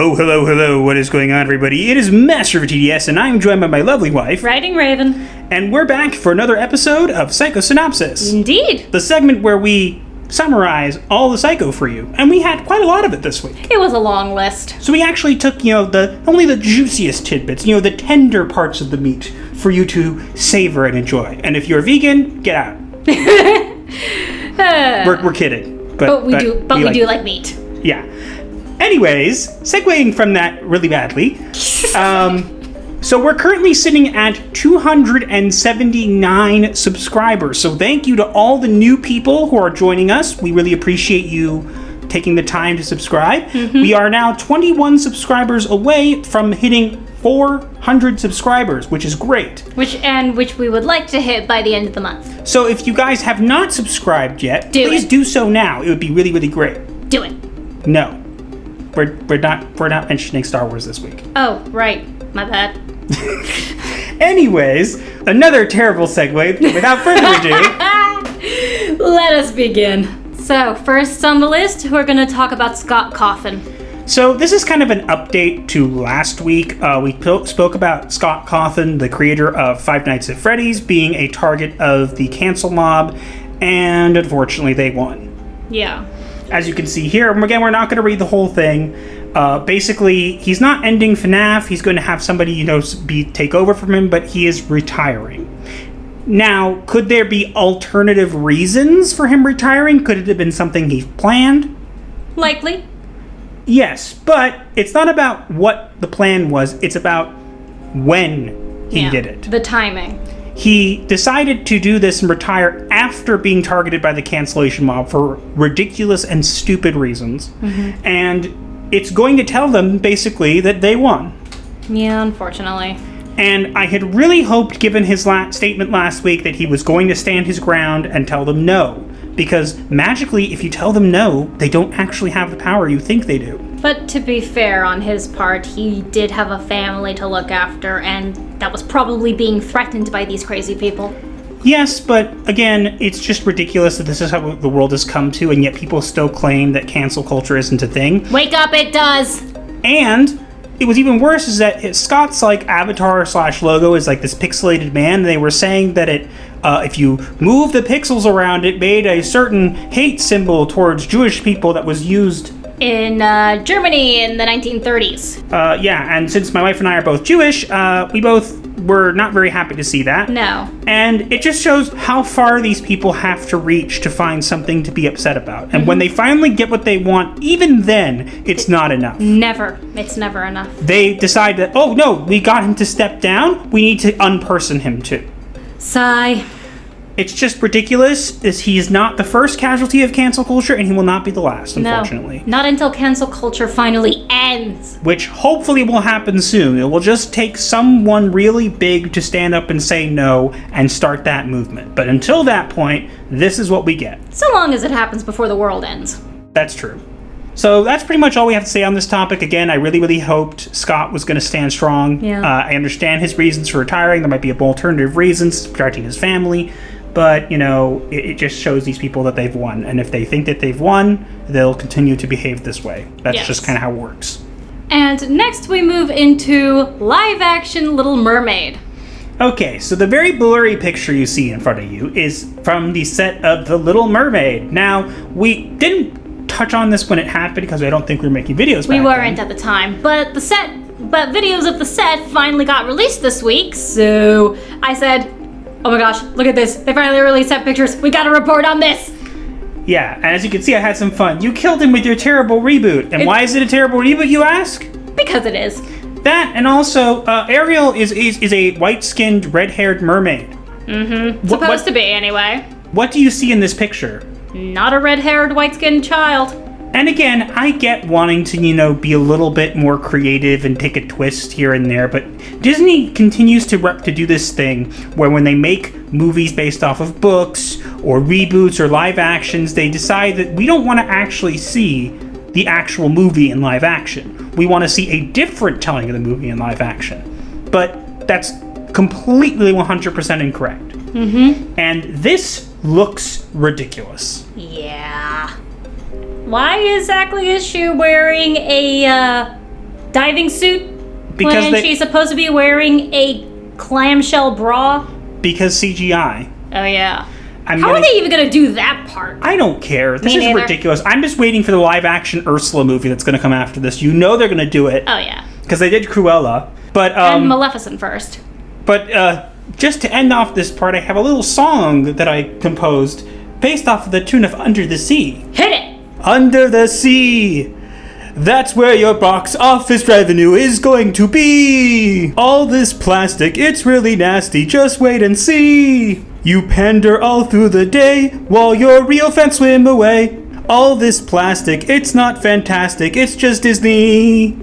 Hello, hello, hello. What is going on, everybody? It is Master of TDS, and I'm joined by my lovely wife, Riding Raven. And we're back for another episode of Psycho-Synopsis. Indeed. The segment where we summarize all the Psycho for you. And we had quite a lot of it this week. It was a long list. So we actually took, only the juiciest tidbits, the tender parts of the meat for you to savor and enjoy. And if you're a vegan, get out. We're kidding. But we do like meat. Yeah. Anyways, segueing from that really badly, so we're currently sitting at 279 subscribers. So thank you to all the new people who are joining us. We really appreciate you taking the time to subscribe. Mm-hmm. We are now 21 subscribers away from hitting 400 subscribers, which is great. Which we would like to hit by the end of the month. So if you guys have not subscribed yet, please do so now. It would be really, really great. Do it. No. We're not mentioning Star Wars this week. Oh, right. My bad. Anyways, another terrible segue. Without further ado, let us begin. So, first on the list, we're going to talk about Coffin. So this is kind of an update to last week. We spoke about Scott Coffin, the creator of Five Nights at Freddy's, being a target of the cancel mob, and unfortunately they won. Yeah. As you can see here, again, we're not going to read the whole thing. Basically, he's not ending FNAF. He's going to have somebody, take over from him, but he is retiring. Now, could there be alternative reasons for him retiring? Could it have been something he planned? Likely. Yes, but it's not about what the plan was. It's about when he did it. The timing. He decided to do this and retire after being targeted by the cancellation mob for ridiculous and stupid reasons. Mm-hmm. And it's going to tell them, basically, that they won. Yeah, unfortunately. And I had really hoped, given his statement last week, that he was going to stand his ground and tell them no. Because magically, if you tell them no, they don't actually have the power you think they do. But to be fair on his part, he did have a family to look after, and that was probably being threatened by these crazy people. Yes, but again, it's just ridiculous that this is how the world has come to, and yet people still claim that cancel culture isn't a thing. Wake up, it does! And it was even worse is that Scott's avatar/logo is this pixelated man, and they were saying that if you move the pixels around, it made a certain hate symbol towards Jewish people that was used in Germany in the 1930s. Yeah, and since my wife and I are both Jewish, we both were not very happy to see that. No. And it just shows how far these people have to reach to find something to be upset about. And when they finally get what they want, even then, it's not enough. Never. It's never enough. They decide that, oh no, we got him to step down, we need to unperson him too. Sigh. It's just ridiculous. He is not the first casualty of cancel culture, and he will not be the last, unfortunately. No, not until cancel culture finally ends. Which hopefully will happen soon. It will just take someone really big to stand up and say no and start that movement. But until that point, this is what we get. So long as it happens before the world ends. That's true. So that's pretty much all we have to say on this topic. Again, I really, really hoped Scott was going to stand strong. Yeah. I understand his reasons for retiring. There might be alternative reasons, protecting his family. But, it just shows these people that they've won. And if they think that they've won, they'll continue to behave this way. That's just kind of how it works. And next we move into live-action Little Mermaid. Okay, so the very blurry picture you see in front of you is from the set of The Little Mermaid. Now, we didn't touch on this when it happened because I don't think we were making videos back We weren't at the time, but videos of the set finally got released this week, so I said, oh my gosh, look at this. They finally released set pictures. We gotta report on this. Yeah, and as you can see, I had some fun. You killed him with your terrible reboot. And why is it a terrible reboot, you ask? Because it is. That, and also, Ariel is a white-skinned, red-haired mermaid. Mm-hmm. Supposed to be, anyway. What do you see in this picture? Not a red-haired, white-skinned child. And again, I get wanting to, be a little bit more creative and take a twist here and there, but Disney continues to do this thing where when they make movies based off of books or reboots or live actions, they decide that we don't want to actually see the actual movie in live action. We want to see a different telling of the movie in live action. But that's completely 100% incorrect. Mm-hmm. And this looks ridiculous. Yeah. Why exactly is she wearing a diving suit Because when she's supposed to be wearing a clamshell bra? Because CGI. Oh, yeah. How are they even going to do that part? I don't care. This Me is neither. ridiculous. I'm just waiting for the live-action Ursula movie that's going to come after this. You know they're going to do it. Oh, yeah. Because they did Cruella. But, And Maleficent first. But just to end off this part, I have a little song that I composed based off of the tune of Under the Sea. Hit it! Under the sea, that's where your box office revenue is going to be. All this plastic, it's really nasty, just wait and see. You pander all through the day while your real fans swim away. All this plastic, it's not fantastic, it's just Disney.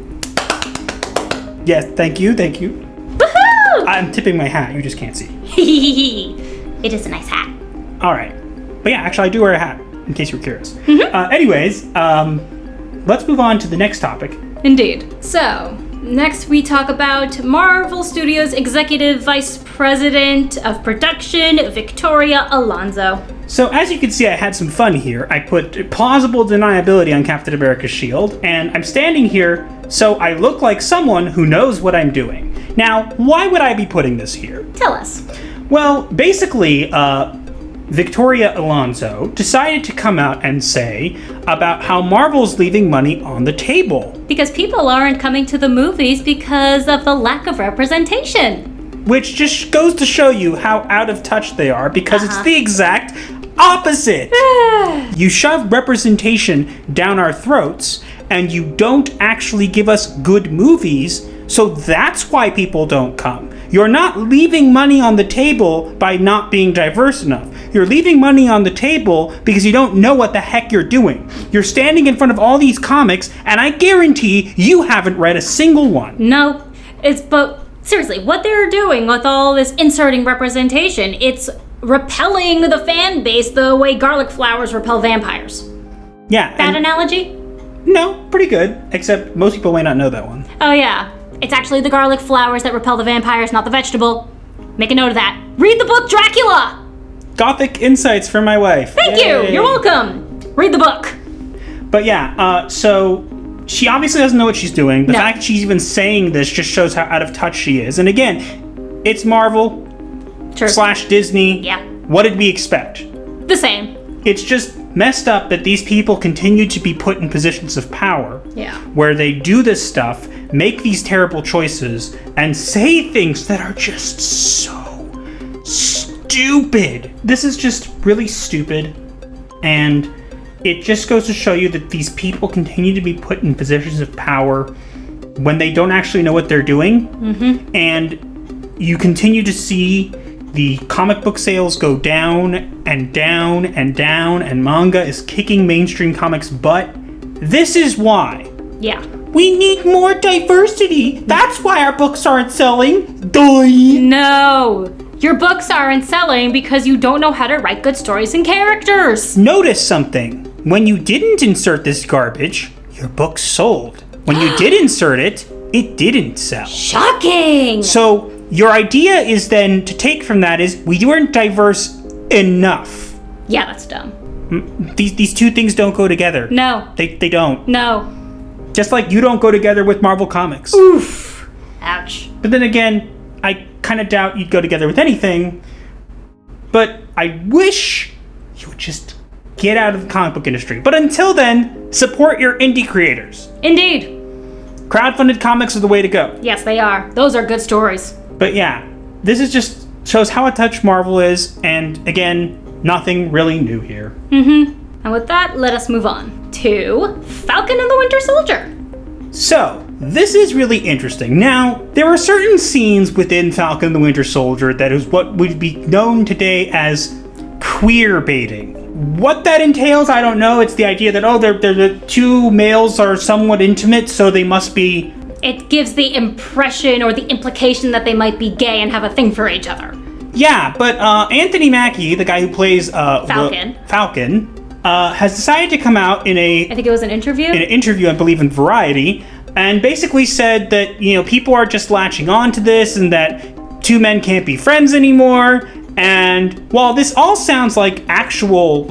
Yes, thank you. Woohoo! I'm tipping my hat, you just can't see. It is a nice hat. All right. But yeah, actually I do wear a hat, in case you're curious. Anyways, let's move on to the next topic. Indeed. So, next we talk about Marvel Studios Executive Vice President of Production, Victoria Alonso. So as you can see, I had some fun here. I put plausible deniability on Captain America's shield, and I'm standing here so I look like someone who knows what I'm doing. Now, why would I be putting this here? Tell us. Well, basically, Victoria Alonso decided to come out and say about how Marvel's leaving money on the table. Because people aren't coming to the movies because of the lack of representation. Which just goes to show you how out of touch they are, because it's the exact opposite. You shove representation down our throats, and you don't actually give us good movies, so that's why people don't come. You're not leaving money on the table by not being diverse enough. You're leaving money on the table because you don't know what the heck you're doing. You're standing in front of all these comics, and I guarantee you haven't read a single one. No, but seriously, what they're doing with all this inserting representation, it's repelling the fan base the way garlic flowers repel vampires. Yeah. Bad analogy? No, pretty good. Except most people may not know that one. Oh yeah. It's actually the garlic flowers that repel the vampires, not the vegetable. Make a note of that. Read the book Dracula! Gothic insights for my wife. Thank you! You're welcome! Read the book! But yeah, so she obviously doesn't know what she's doing. The fact that she's even saying this just shows how out of touch she is. And again, it's Marvel / Disney. Yeah. What did we expect? The same. It's just messed up that these people continue to be put in positions of power. Yeah. Where they do this stuff, make these terrible choices, and say things that are just so stupid. This is just really stupid. And it just goes to show you that these people continue to be put in positions of power when they don't actually know what they're doing. Mm-hmm. And you continue to see the comic book sales go down and down and down, and manga is kicking mainstream comics' butt. This is why. Yeah. We need more diversity. That's why our books aren't selling. Doy. No. Your books aren't selling because you don't know how to write good stories and characters. Notice something. When you didn't insert this garbage, your book sold. When you did insert it, it didn't sell. Shocking! So your idea is then to take from that is we weren't diverse enough. Yeah, that's dumb. These two things don't go together. No. They don't. No. Just like you don't go together with Marvel Comics. Oof. Ouch. But then again, I kind of doubt you'd go together with anything. But I wish you would just get out of the comic book industry. But until then, support your indie creators. Indeed. Crowdfunded comics are the way to go. Yes, they are. Those are good stories. But yeah, this is just shows how out of touch Marvel is, and again, nothing really new here. Mm-hmm. And with that, let us move on to Falcon and the Winter Soldier. So, this is really interesting. Now, there are certain scenes within Falcon and the Winter Soldier that is what would be known today as queer baiting. What that entails, I don't know. It's the idea that, the two males are somewhat intimate, so they must be... It gives the impression or the implication that they might be gay and have a thing for each other. Yeah, but Anthony Mackie, the guy who plays Falcon, has decided to come out in I think it was an interview? In an interview, I believe, in Variety, and basically said that, people are just latching on to this and that two men can't be friends anymore. And while this all sounds like actual,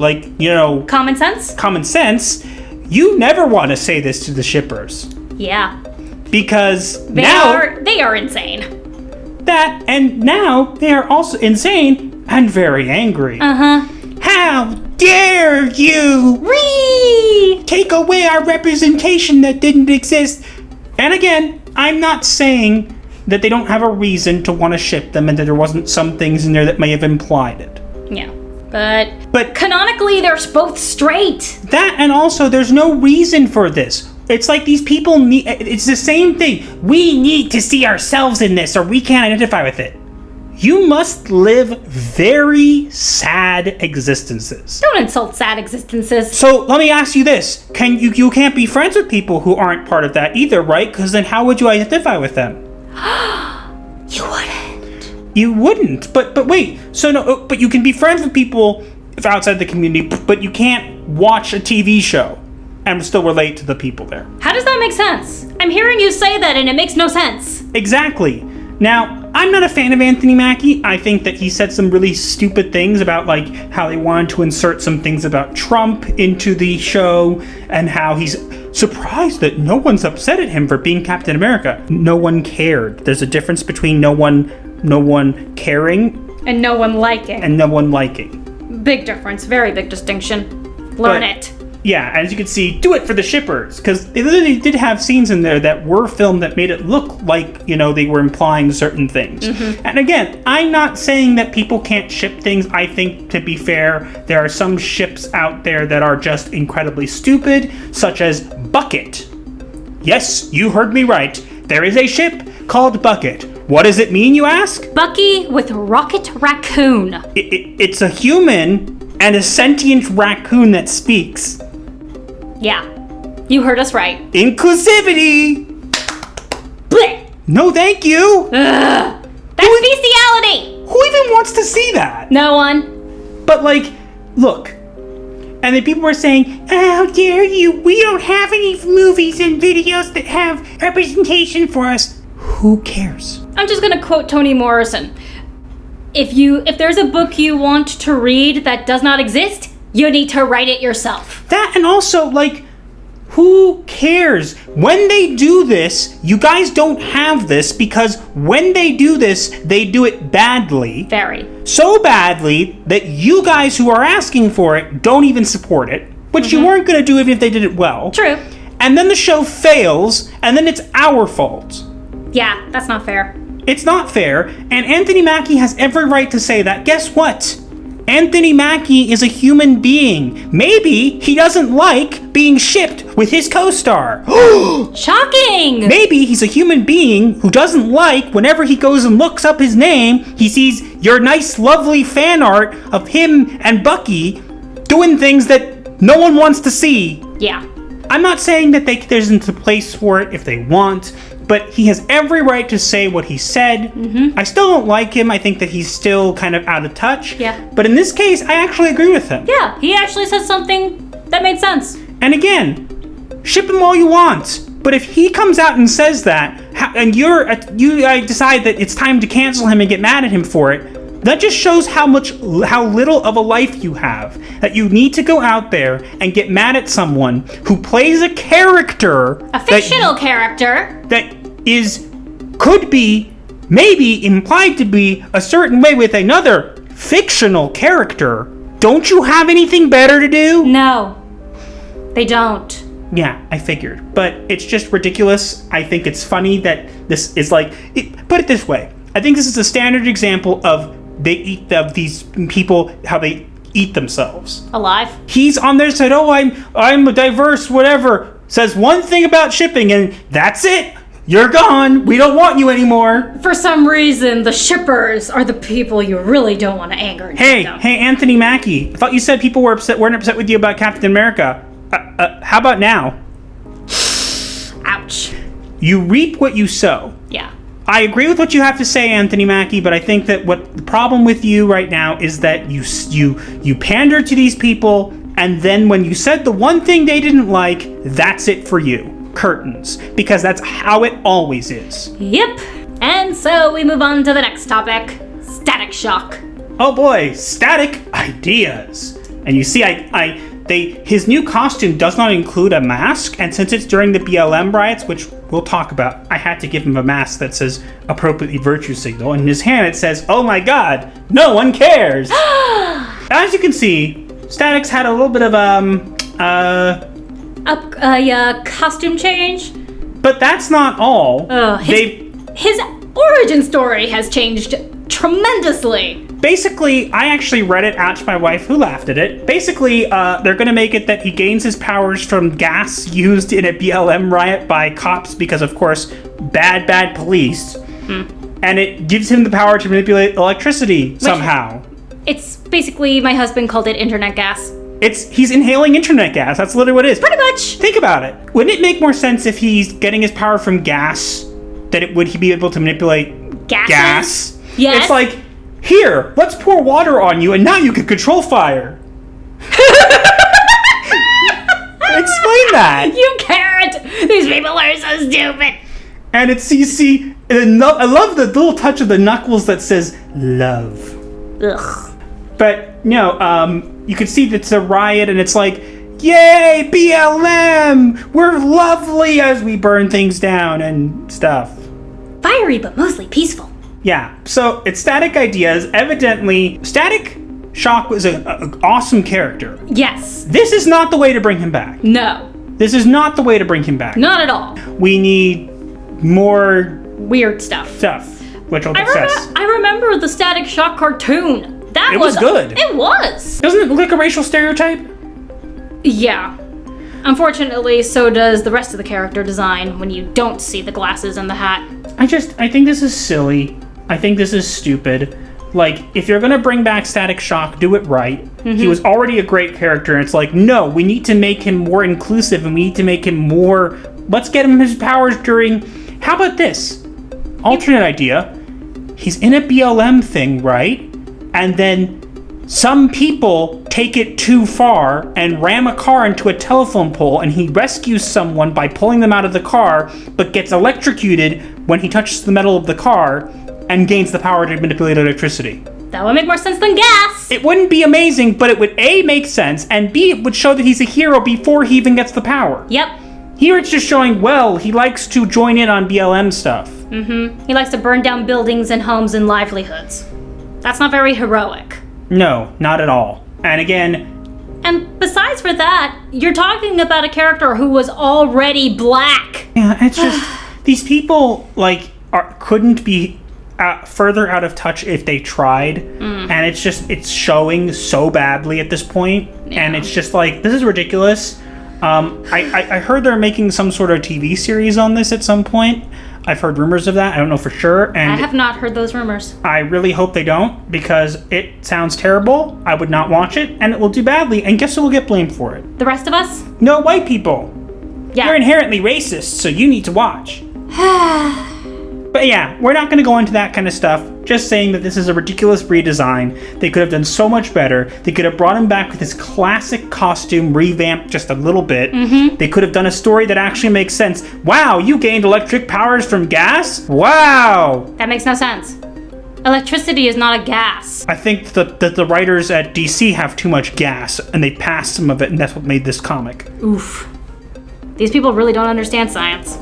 common sense, you never want to say this to the shippers. Yeah. because They are insane. That, and now they are also insane and very angry. How dare you take away our representation that didn't exist? And again, I'm not saying that they don't have a reason to want to ship them and that there wasn't some things in there that may have implied it. Yeah, but canonically they're both straight. That, and also there's no reason for this. It's like these people need, it's the same thing. We need to see ourselves in this or we can't identify with it. You must live very sad existences. Don't insult sad existences. So let me ask you this. You can't be friends with people who aren't part of that either, right? Because then how would you identify with them? You wouldn't. You wouldn't. But wait. So no, but you can be friends with people outside the community, but you can't watch a TV show and still relate to the people there. How does that make sense? I'm hearing you say that and it makes no sense. Exactly. Now, I'm not a fan of Anthony Mackie. I think that he said some really stupid things about like how they wanted to insert some things about Trump into the show and how he's surprised that no one's upset at him for being Captain America. No one cared. There's a difference between no one caring and no one liking. And no one liking. Big difference. Very big distinction. Learn it. Yeah, as you can see, do it for the shippers, because they literally did have scenes in there that were filmed that made it look like, you know, they were implying certain things. And again, I'm not saying that people can't ship things. I think, to be fair, there are some ships out there that are just incredibly stupid, such as Bucket. Yes, you heard me right. There is a ship called Bucket. What does it mean, you ask? Bucky with Rocket Raccoon. It's a human and a sentient raccoon that speaks. Yeah, you heard us right. Inclusivity! Blech! No, thank you! That's bestiality! Who even wants to see that? No one. But, like, look. And then people were saying, how dare you? We don't have any movies and videos that have representation for us. Who cares? I'm just gonna quote Toni Morrison. If there's a book you want to read that does not exist, you need to write it yourself. That, and also, like, who cares? When they do this, you guys don't have this, because when they do this, they do it badly. Very. So badly that you guys who are asking for it don't even support it, which you weren't going to do even if they did it well. True. And then the show fails, and then it's our fault. Yeah, that's not fair. It's not fair, and Anthony Mackie has every right to say that. Guess what? Anthony Mackie is a human being. Maybe he doesn't like being shipped with his co-star. Shocking! Maybe he's a human being who doesn't like whenever he goes and looks up his name, he sees your nice, lovely fan art of him and Bucky doing things that no one wants to see. Yeah. I'm not saying that there isn't a place for it if they want, but he has every right to say what he said. I still don't like him. I think that he's still kind of out of touch. Yeah. But in this case, I actually agree with him. Yeah, he actually said something that made sense. And again, ship him all you want. But if he comes out and says that, and you decide that it's time to cancel him and get mad at him for it, that just shows how little of a life you have. That you need to go out there and get mad at someone who plays a character, a fictional character that could be maybe implied to be a certain way with another fictional character. Don't you have anything better to do? No, they don't. Yeah, I figured. But it's just ridiculous. I think it's funny that this is like... put it this way. I think this is a standard example of these people, how they eat themselves. Alive? He's on their side, oh, I'm a diverse, whatever. Says one thing about shipping and that's it. You're gone. We don't want you anymore. For some reason, the shippers are the people you really don't want to anger. Hey, Anthony Mackie. I thought you said people weren't upset with you about Captain America. How about now? Ouch. You reap what you sow. Yeah. I agree with what you have to say, Anthony Mackie, but I think that what the problem with you right now is that you pander to these people, and then when you said the one thing they didn't like, that's it for you. Curtains. Because that's how it always is. Yep. And so we move on to the next topic. Static Shock. Oh boy, static ideas. And you see, his new costume does not include a mask, and since it's during the BLM riots, which we'll talk about. I had to give him a mask that says appropriately virtue signal, and in his hand it says, "Oh my god, no one cares." As you can see, Static's had a little bit of costume change. but that's not all. His origin story has changed tremendously. Basically, I actually read it out to my wife, who laughed at it. Basically, they're going to make it that he gains his powers from gas used in a BLM riot by cops because, of course, bad police. And it gives him the power to manipulate electricity somehow. It's basically, my husband called it internet gas. He's inhaling internet gas. That's literally what it is. Pretty much. Think about it. Wouldn't it make more sense if he's getting his power from gas, would he be able to manipulate gas? Yes. It's like, here, let's pour water on you, and now you can control fire. Explain that. You can't. These people are so stupid. And it's, you see, I love the little touch of the knuckles that says love. Ugh. But, no, you can see that it's a riot, and it's like, yay, BLM! We're lovely as we burn things down and stuff. Fiery, but mostly peaceful. Yeah, so it's Static Ideas. Evidently, Static Shock was an awesome character. Yes. This is not the way to bring him back. No. This is not the way to bring him back. Not at all. We need more weird stuff, which I'll discuss. I remember the Static Shock cartoon. It was good. It was. Doesn't it look like a racial stereotype? Yeah. Unfortunately, so does the rest of the character design when you don't see the glasses and the hat. I think this is silly. I think this is stupid. Like, if you're gonna bring back Static Shock, do it right. He was already a great character, and it's like, no, we need to make him more inclusive, and we need to make him more... Let's get him his powers during... How about this? Alternate idea. He's in a BLM thing, right? And then some people take it too far and ram a car into a telephone pole, and he rescues someone by pulling them out of the car, but gets electrocuted when he touches the metal of the car and gains the power to manipulate electricity. That would make more sense than gas. It wouldn't be amazing, but it would A, make sense, and B, it would show that he's a hero before he even gets the power. Yep. Here it's just showing, well, he likes to join in on BLM stuff. He likes to burn down buildings and homes and livelihoods. That's not very heroic. No, not at all. And again... And besides for that, you're talking about a character who was already black. Yeah, it's just... these people, like, couldn't be further out of touch if they tried. And it's showing so badly at this point. Yeah. And it's just like, this is ridiculous. I heard they're making some sort of TV series on this at some point. I've heard rumors of that. I don't know for sure. And I have not heard those rumors. I really hope they don't, because it sounds terrible. I would not watch it, and it will do badly. And guess who will get blamed for it? The rest of us? No, white people. Yeah. You're inherently racist, so you need to watch. But yeah, we're not going to go into that kind of stuff. Just saying that this is a ridiculous redesign. They could have done so much better. They could have brought him back with his classic costume, revamped just a little bit. They could have done a story that actually makes sense. Wow, you gained electric powers from gas? Wow! That makes no sense. Electricity is not a gas. I think that the writers at DC have too much gas, and they passed some of it, and that's what made this comic. Oof. These people really don't understand science.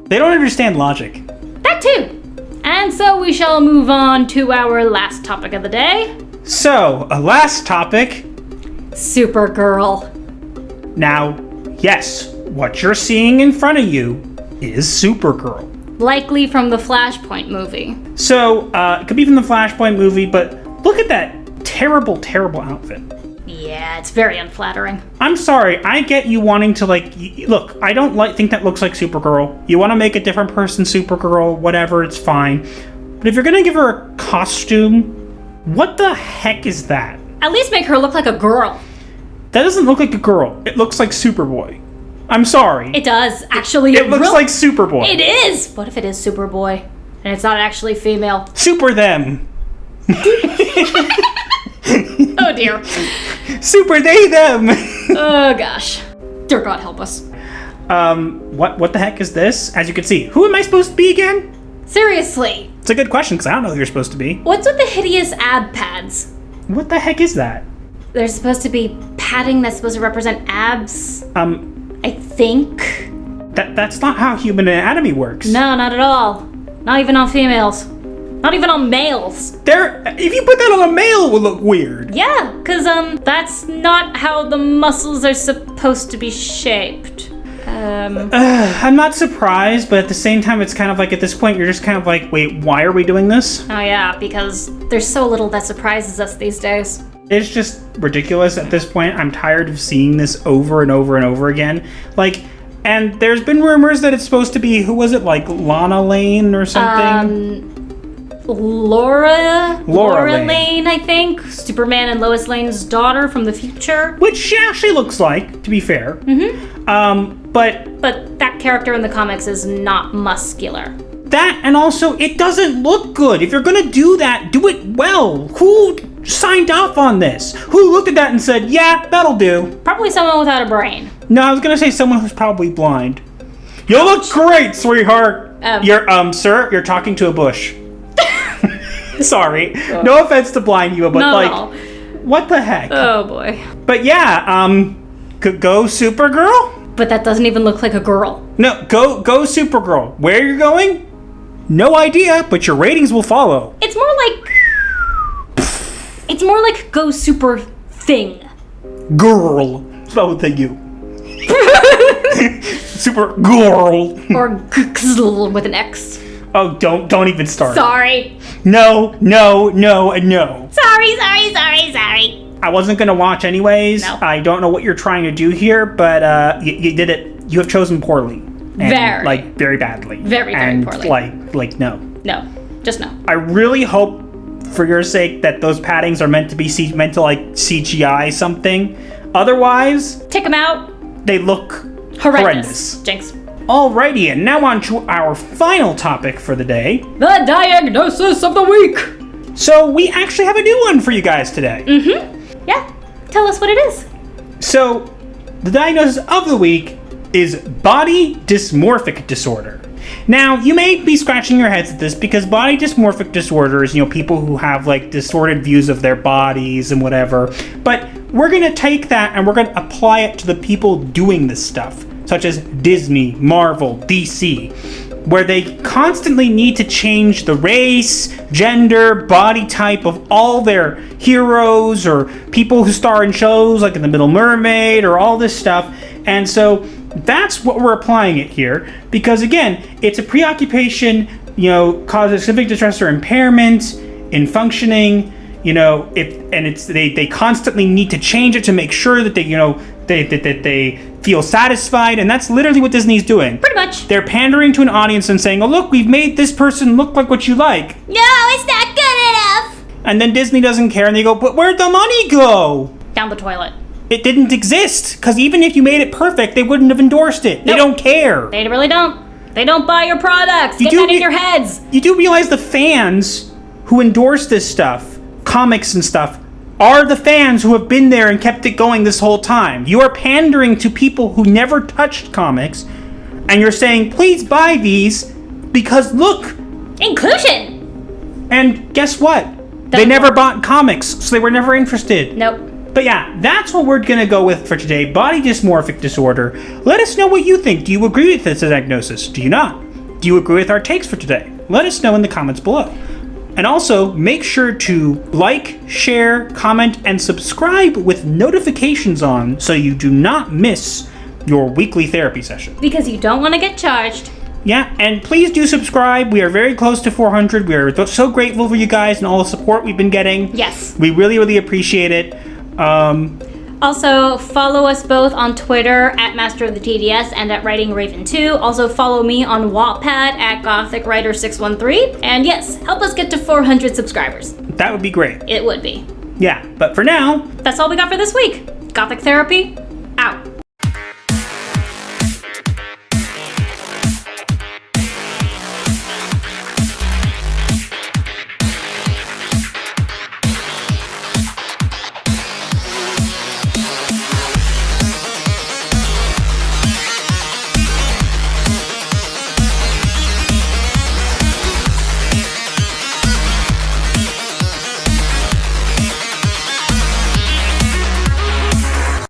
They don't understand logic. That too. And so we shall move on to our last topic of the day. So, a last topic. Supergirl. Now, yes, what you're seeing in front of you is Supergirl. Likely from the Flashpoint movie. So, it could be from the Flashpoint movie, but look at that terrible, terrible outfit. Yeah, it's very unflattering. I'm sorry, I get you wanting to, look, I don't think that looks like Supergirl. You want to make a different person Supergirl, whatever, it's fine. But if you're going to give her a costume, what the heck is that? At least make her look like a girl. That doesn't look like a girl. It looks like Superboy. I'm sorry. It does, actually. It looks like Superboy. It is! What if it is Superboy, and it's not actually female? Super them. Oh dear. Super they them. Oh gosh. Dear God help us. What the heck is this? As you can see, who am I supposed to be again? Seriously. It's a good question, because I don't know who you're supposed to be. What's with the hideous ab pads? What the heck is that? There's supposed to be padding that's supposed to represent abs. I think. That's not how human anatomy works. No, not at all. Not even on females. Not even on males. If you put that on a male, it would look weird. Yeah, because that's not how the muscles are supposed to be shaped. I'm not surprised, but at the same time, it's kind of like at this point, you're just kind of like, wait, why are we doing this? Oh yeah, because there's so little that surprises us these days. It's just ridiculous at this point. I'm tired of seeing this over and over and over again. Like, and there's been rumors that it's supposed to be, who was it, like Lana Lane or something? Laura Lane. Lane, I think. Superman and Lois Lane's daughter from the future. Which she actually looks like, to be fair. But that character in the comics is not muscular. That, and also, it doesn't look good. If you're gonna do that, do it well. Who signed off on this? Who looked at that and said, yeah, that'll do? Probably someone without a brain. No, I was gonna say someone who's probably blind. You look great, sweetheart. Sir, you're talking to a bush. Sorry. No offense to blind you, but not like, at all. What the heck? Oh boy. But yeah, go Supergirl? But that doesn't even look like a girl. No, go Supergirl. Where you're going? No idea, but your ratings will follow. It's more like go super thing. Girl. Spell with a U. Supergirl. Or gxl with an X. Oh, don't even start. Sorry. No, and no. Sorry. I wasn't gonna watch anyways. No. I don't know what you're trying to do here, but you did it. You have chosen poorly. And, very badly. Very poorly. Like no. No, just no. I really hope, for your sake, that those paddings are meant to be CGI something. Otherwise, Take them out. they look horrendous. Jinx. Alrighty, and now on to our final topic for the day. The diagnosis of the week. So we actually have a new one for you guys today. Yeah. Tell us what it is. So the diagnosis of the week is body dysmorphic disorder. Now, you may be scratching your heads at this because body dysmorphic disorder is, people who have like distorted views of their bodies and whatever. But we're going to take that and we're going to apply it to the people doing this stuff, such as Disney, Marvel, DC, where they constantly need to change the race, gender, body type of all their heroes or people who star in shows like in The Little Mermaid or all this stuff. And so that's what we're applying it here, because again, it's a preoccupation, causes significant distress or impairment in functioning, they constantly need to change it to make sure that they feel satisfied, and that's literally what Disney's doing. Pretty much. They're pandering to an audience and saying, oh look, we've made this person look like what you like. No, it's not good enough. And then Disney doesn't care, and they go, but where'd the money go? Down the toilet. It didn't exist, because even if you made it perfect, they wouldn't have endorsed it. Nope. They don't care. They really don't. They don't buy your products. Get that in your heads. You do realize the fans who endorse this stuff, comics and stuff, are the fans who have been there and kept it going this whole time. You are pandering to people who never touched comics, and you're saying, please buy these, because look. Inclusion. And guess what? They never bought comics, so they were never interested. Nope. But yeah, that's what we're going to go with for today, body dysmorphic disorder. Let us know what you think. Do you agree with this diagnosis? Do you not? Do you agree with our takes for today? Let us know in the comments below. And also, make sure to like, share, comment, and subscribe with notifications on so you do not miss your weekly therapy session. Because you don't want to get charged. Yeah, and please do subscribe. We are very close to 400. We are so grateful for you guys and all the support we've been getting. Yes. We really, really appreciate it. Also, follow us both on Twitter at Master of the TDS and at Writing Raven 2. Also, follow me on Wattpad at Gothic Writer 613. And yes, help us get to 400 subscribers. That would be great. It would be. Yeah, but for now, that's all we got for this week. Gothic therapy,